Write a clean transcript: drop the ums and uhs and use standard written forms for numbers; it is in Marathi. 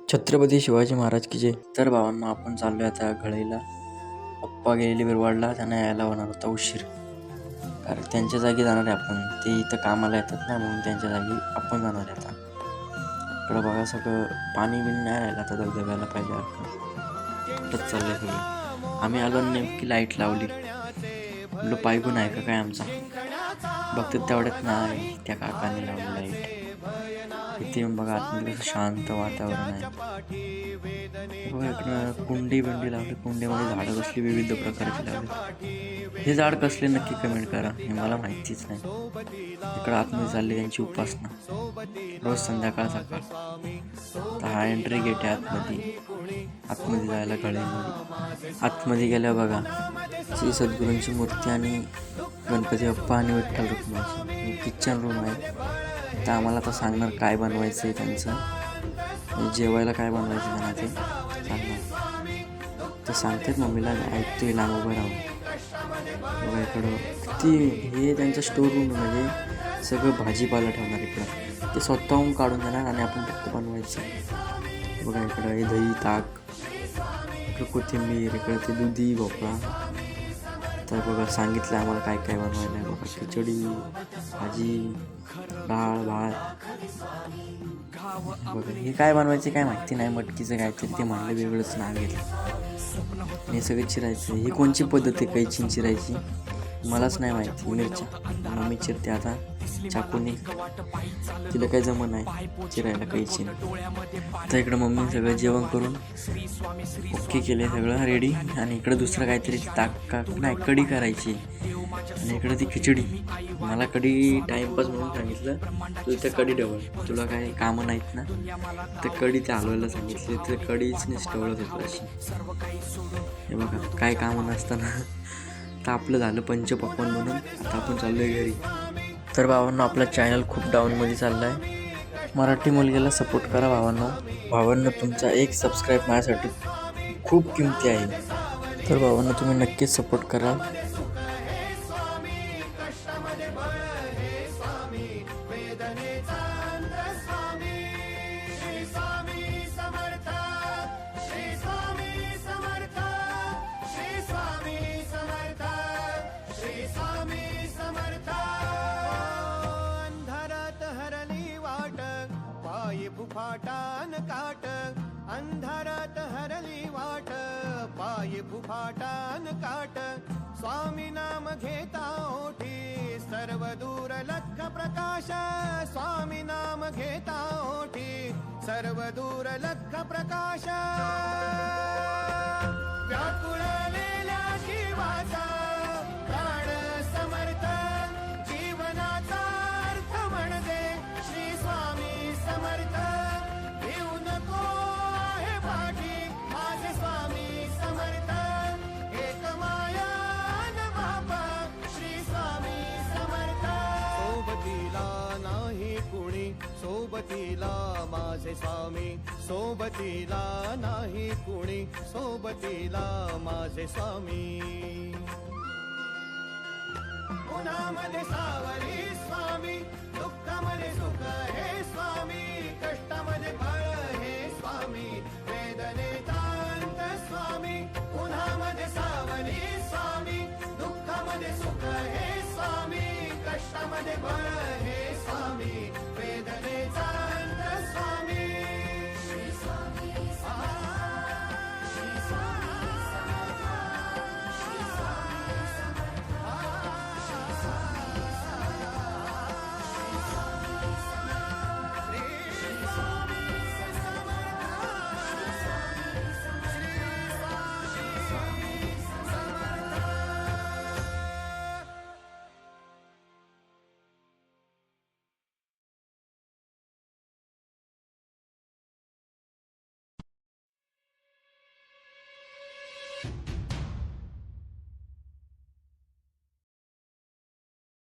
छत्रपती शिवाजी महाराज की जय. तर भावांनो, आपण चाललोय आता घळईला. पप्पा गेलेले बिरवाडला, त्यांना यायला होणार होता उशीर. कारण त्यांच्या जागी जाणार आहे आपण. ते इथं कामाला येतात ना, म्हणून त्यांच्या जागी आपण जाणार आहे आता. इकडं बघा, सगळं पाणी बिन नाही राहिलं आता धबधब्याला पाहिजे. कुठंच चाललंय सगळं. आम्ही आलो आणि नेमकी लाईट लावली. म्हणलं पायगून आहे का काय आमचा. बघतात तेवढ्यात नाही, त्या काकाने लावली लाईट. इथे येऊन बघा, आतमध्ये कसं शांत वातावरण आहे. बघा इकडं कुंडी लावली. कुंडीमध्ये झाडं कसली विविध प्रकारची लावली. हे झाड कसले नक्की कमेंट करा, हे मला माहितीच नाही. इकडं आतमध्ये चालली त्यांची उपासना रोज संध्याकाळ सकाळ. तर हा एंट्री गेट आहे आतमध्ये जायला घळईमध्ये. आतमध्ये गेल्या बघा, श्री सद्गुरूंची मूर्ती आणि गणपती बाप्पा आणि विठ्ठल रुक्मिणी. किचन रूम आहे. तर आम्हाला आता सांगणार काय बनवायचं आहे त्यांचं, जेवायला काय बनवायचं त्यांना ते सांगणार. तर सांगतात मम्मीला, ऐकतोय लांब उभं राहून. बघा इकडं किती, हे त्यांचं स्टोर रूम म्हणजे सगळं भाजीपाला ठेवणार इकडं. ते स्वतःहून काढून देणार आणि आपण फक्त बनवायचं. बघा इकडं हे दही ताक, इकडं कोथिंबीर, इकडं ते दुधी भोपळा. तर बघा सांगितलं आम्हाला काय काय बनवायला आहे. बघा खिचडी, भाजी, डाळ भात. बघा हे काय बनवायचं काय माहिती नाही. मटकीचं काहीतरी ते म्हणलं, वेगळंच नाव घेतलं. हे सगळं चिरायचं. ही कोणची पद्धत आहे कैचीन चिरायची, मलाच नाही माहिती. मिरच्या मम्मी चिरते आता चाकूने, तिला काय जमत नाही चिरायला कैचीने. तर इकडं मम्मी सगळं जेवण करून ओके केले, सगळं रेडी. आणि इकडं दुसरं काहीतरी ताक नाही, कढी करायची. आणि इकडं ती खिचडी. मला कढी टाईमपास म्हणून सांगितलं, तू इथं कढी ठेवल, तुला काय कामं नाहीत ना. तर कढी ते हलवायला सांगितली, तर कढीच निष्ठवळत होतं अशी. हे बघा काय कामं नसताना. तर आपलं झालं पंचपक्वान्न म्हणून. आता आपण चाललो आहे घरी. तर भावांनो, आपला चॅनल खूप डाऊनमध्ये चालला आहे. मराठी मुलगीला सपोर्ट करा भावांनो. तुमचा एक सबस्क्राईब माझ्यासाठी खूप किमती आहे. तर भावांनो, तुम्ही नक्कीच सपोर्ट करा. फुफाटान काट, अंधारात हरली वाट, पाय फुफाटान काट. स्वामी नाम घेता ओठी, सर्व दूर लख प्रकाश. स्वामी नाम घेता ओठी, सर्व दूर लख प्रकाश. व्याकुळलेल्या जीवाचा प्राण समर्थ, जीवनाचा अर्थ म्हणजे श्री स्वामी समर्थ. येऊ नको आहे पाठी माझे स्वामी समर्थ, एक माया न बापा श्री स्वामी समर्थ. सोबतीला नाही कुणी, सोबतीला माझे स्वामी. सोबतीला नाही कुणी, सोबतीला माझे स्वामी. उन्हामध्ये सावली स्वामी, दुःखामध्ये सुख हे स्वामी, कष्टामध्ये फळ हे स्वामी, वेदनेचा अंत स्वामी. उन्हामध्ये सावली स्वामी, दुःखामध्ये सुख हे स्वामी, कष्टामध्ये फळ